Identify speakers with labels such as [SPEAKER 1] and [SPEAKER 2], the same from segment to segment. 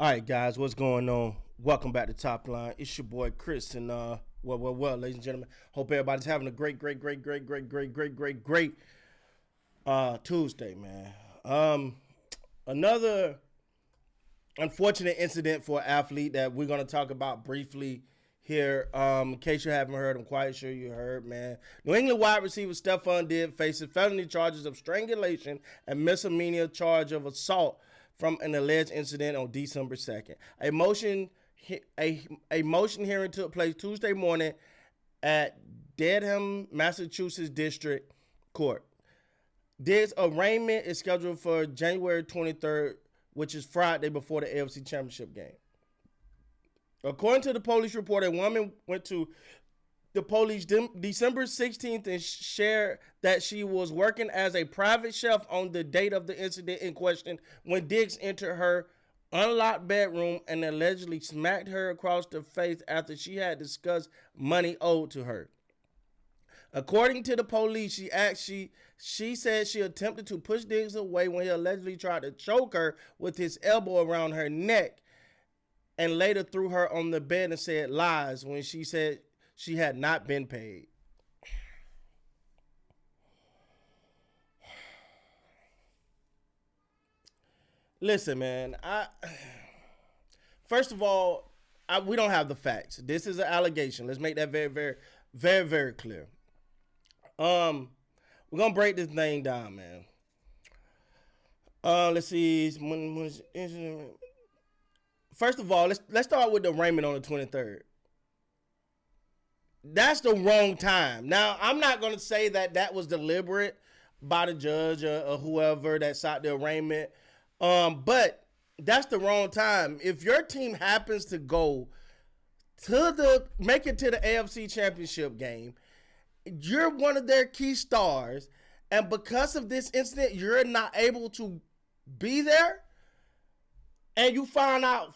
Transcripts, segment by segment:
[SPEAKER 1] All right, guys, what's going on? Welcome back to Top Line. It's your boy Chris, and ladies and gentlemen, hope everybody's having a great Tuesday, man. Another unfortunate incident for an athlete that we're gonna talk about briefly here. In case you haven't heard, I'm quite sure you heard, man. New England wide receiver Stefon Diggs faces felony charges of strangulation and misdemeanor charge of assault from an alleged incident on December 2nd. A motion hearing took place Tuesday morning at Dedham, Massachusetts District Court. Diggs' arraignment is scheduled for January 23rd, which is Friday before the AFC Championship game. According to the police report, a woman went to the police December 16th and shared that she was working as a private chef on the date of the incident in question when Diggs entered her unlocked bedroom and allegedly smacked her across the face after she had discussed money owed to her. According to the police, she said she attempted to push Diggs away when he allegedly tried to choke her with his elbow around her neck and later threw her on the bed and said lies when she said she had not been paid. Listen, man. First of all, we don't have the facts. This is an allegation. Let's make that very clear. We're gonna break this thing down, man. Let's see. First of all, let's start with the arraignment on the 23rd. That's the wrong time. Now, I'm not going to say that was deliberate by the judge or whoever that sought the arraignment, but that's the wrong time. If your team happens to make it to the AFC Championship game, you're one of their key stars, and because of this incident, you're not able to be there, and you find out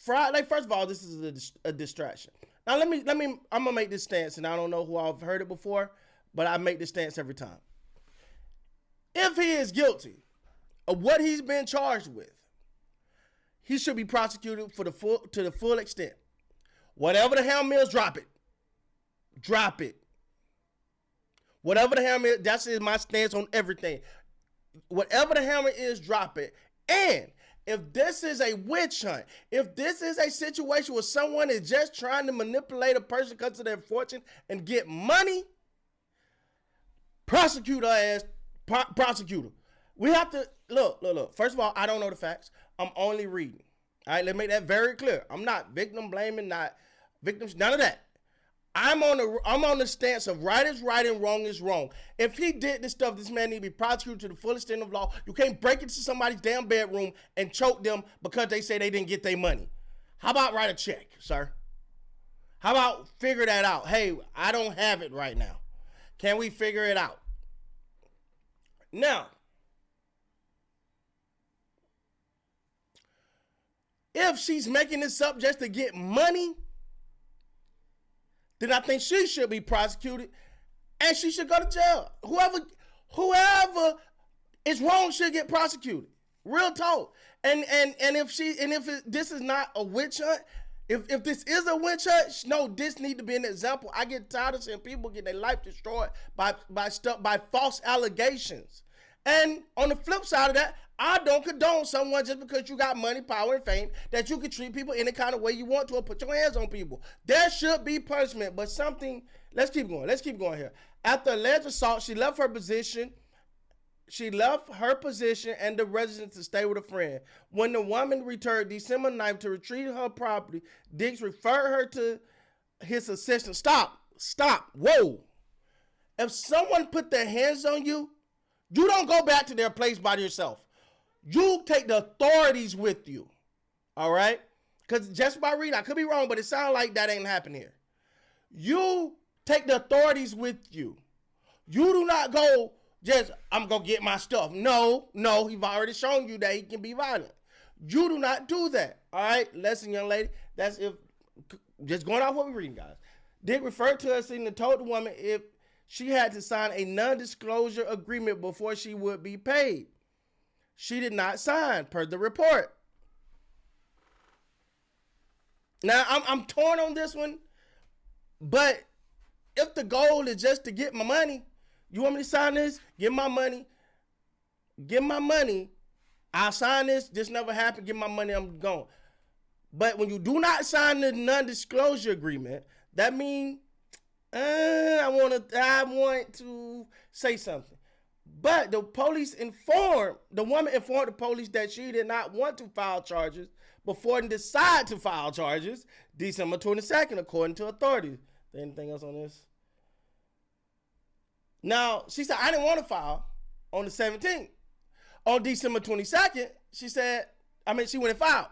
[SPEAKER 1] Friday. First of all, this is a distraction. Now I'm gonna make this stance, and I don't know who I've heard it before, but I make this stance every time. If he is guilty of what he's been charged with, he should be prosecuted to the full extent. Whatever the hammer is, drop it. Drop it. Whatever the hammer is, that's my stance on everything. Whatever the hammer is, drop it. And if this is a witch hunt, if this is a situation where someone is just trying to manipulate a person because of their fortune and get money, prosecute her ass, prosecutor. We have to, look. First of all, I don't know the facts. I'm only reading. All right, let's make that very clear. I'm not victim blaming, not victims, none of that. I'm on the stance of right is right and wrong is wrong. If he did this stuff, this man need to be prosecuted to the full extent of law. You can't break into somebody's damn bedroom and choke them because they say they didn't get their money. How about write a check, sir? How about figure that out? Hey, I don't have it right now. Can we figure it out? Now, if she's making this up just to get money, then I think she should be prosecuted and she should go to jail. Whoever is wrong should get prosecuted. Real talk. And if this is not a witch hunt, if this is a witch hunt, no, this need to be an example. I get tired of seeing people get their life destroyed by false allegations. And on the flip side of that, I don't condone someone just because you got money, power, and fame that you can treat people any kind of way you want to or put your hands on people. There should be punishment, but let's keep going here. After alleged assault, she left her position and the residence to stay with a friend. When the woman returned December 9th to retrieve her property, Diggs referred her to his assistant. Stop. Whoa. If someone put their hands on you, you don't go back to their place by yourself. You take the authorities with you. All right? Because just by reading, I could be wrong, but it sounds like that ain't happening here. You take the authorities with you. You do not go just, I'm going to get my stuff. No, he's already shown you that he can be violent. You do not do that. All right? Listen, young lady, that's if, just going off what we're reading, guys. Dick referred to us and told the woman if she had to sign a non-disclosure agreement before she would be paid. She did not sign, per the report. Now I'm torn on this one, but if the goal is just to get my money, you want me to sign this? Give my money. Give my money. I'll sign this. This never happened. Give my money. I'm gone. But when you do not sign the non-disclosure agreement, that means I want to say something. But the woman informed the police that she did not want to file charges before and decide to file charges December 22nd, according to authorities. Anything else on this? Now, she said, I didn't want to file on the 17th. On December 22nd, she went and filed.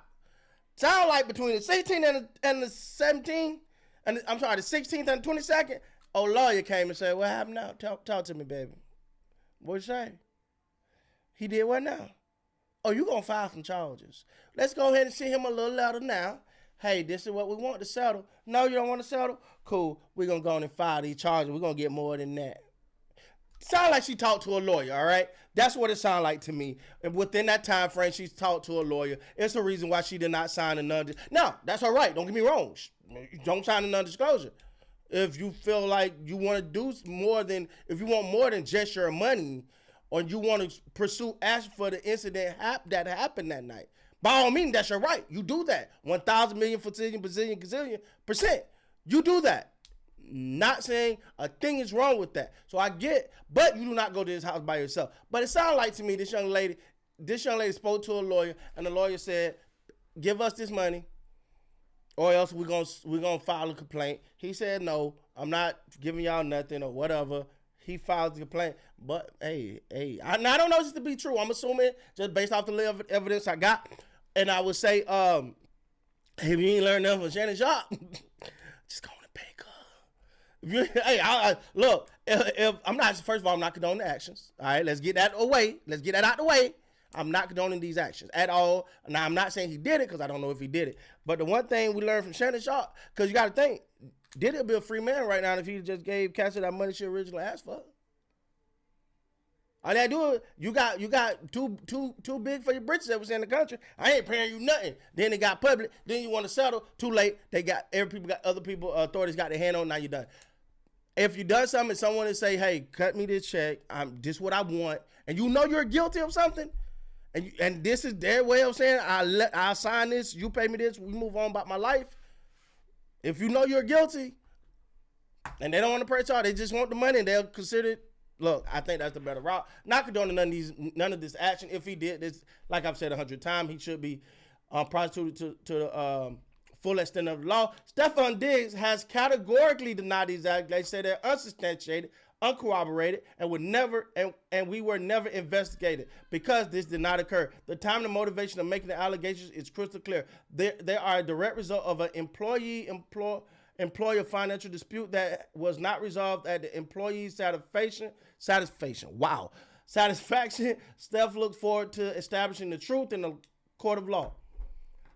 [SPEAKER 1] Sound like between the 16th and the 17th, the 16th and the 22nd, lawyer came and said, what happened now? Talk to me, baby. What you say? He did what now? Oh, you gonna file some charges. Let's go ahead and send him a little letter now. Hey, this is what we want to settle. No, you don't want to settle? Cool. We're gonna go on and file these charges. We're gonna get more than that. Sound like she talked to a lawyer, all right? That's what it sounded like to me. And within that time frame, she's talked to a lawyer. It's a reason why she did not sign a non-disclosure. Now, that's all right. Don't get me wrong. Don't sign a non-disclosure. If you feel like you want to do if you want more than just your money, or you want to pursue action for the incident that happened that night, by all means, that's your right. You do that. 1,000 million, gazillion percent. You do that. Not saying a thing is wrong with that. So I get, but you do not go to this house by yourself. But it sounded like to me this young lady spoke to a lawyer, and the lawyer said, give us this money or else we're gonna file a complaint. He said, no, I'm not giving y'all nothing or whatever. He filed the complaint. But hey, I don't know this to be true. I'm assuming just based off the evidence I got. And I would say, if you ain't learned nothing from Shannon Sharp, just go on and pay God. Look, if I'm not, first of all, I'm not condoning the actions. All right, let's get that away. Let's get that out the way. I'm not condoning these actions at all. Now, I'm not saying he did it because I don't know if he did it. But the one thing we learned from Shannon Sharp, because you got to think, did it be a free man right now if he just gave Cassie that money she originally asked for? All that do it, you got too big for your britches that was in the country. I ain't paying you nothing. Then it got public. Then you want to settle. Too late. Other people, authorities got their hand on. Now you done. If you done something, someone to say, "Hey, cut me this check. This what I want," and you know you're guilty of something, and this is their way of saying, "I'll sign this. You pay me this. We move on about my life." If you know you're guilty, and they don't want to press charge, they just want the money, and they'll consider it. Look, I think that's the better route. Not condoning none of this action. If he did this, like I've said 100 times, he should be prosecuted to the full extent of the law. Stefon Diggs has categorically denied these allegations. They say they're unsubstantiated, uncorroborated, and we were never investigated because this did not occur. The time and the motivation of making the allegations is crystal clear. They are a direct result of an employer financial dispute that was not resolved at the employee's satisfaction. Steph looks forward to establishing the truth in the court of law.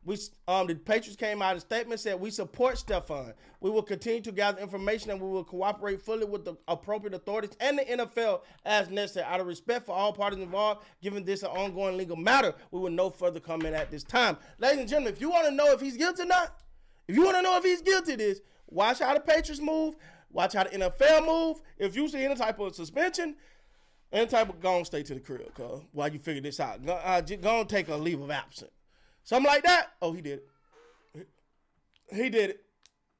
[SPEAKER 1] The Patriots came out in a statement, said, we support Stefon. We will continue to gather information and we will cooperate fully with the appropriate authorities and the NFL as necessary. Out of respect for all parties involved, given this an ongoing legal matter, we will no further comment at this time. Ladies and gentlemen, if you want to know if he's guilty or not, if you want to know if he's guilty of this, watch how the Patriots move, watch how the NFL move. If you see any type of suspension, any type of, go on, stay to the crib, cuz, while you figure this out. Go on, take a leave of absence. Something like that. Oh, he did it. He did it.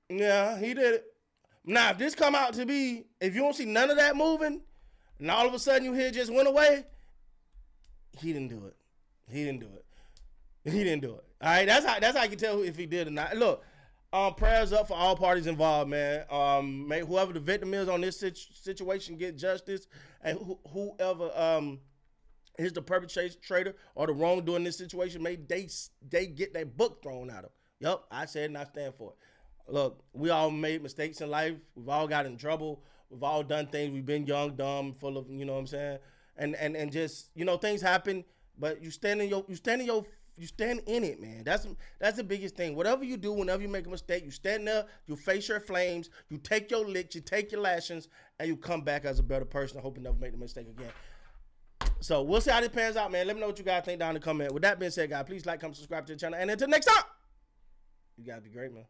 [SPEAKER 1] Yeah, he did it. Now, if this come out to be, if you don't see none of that moving, and all of a sudden you hear it just went away, he didn't do it. He didn't do it. He didn't do it. All right, that's how you can tell if he did or not. Look, prayers up for all parties involved, man. May whoever the victim is on this situation get justice, and whoever is the perpetrator or the wrongdoer in this situation, may they get their book thrown at them. Yup, I said and I stand for it. Look, we all made mistakes in life. We've all got in trouble. We've all done things. We've been young, dumb, full of, you know what I'm saying? And just, you know, things happen, but you stand in it, man. That's the biggest thing. Whatever you do, whenever you make a mistake, you stand there, you face your flames, you take your licks, you take your lashings, and you come back as a better person. I hope you never make the mistake again. So we'll see how this pans out, man. Let me know what you guys think down in the comment. With that being said, guys, please like, comment, subscribe to the channel. And until next time. You gotta be great, man.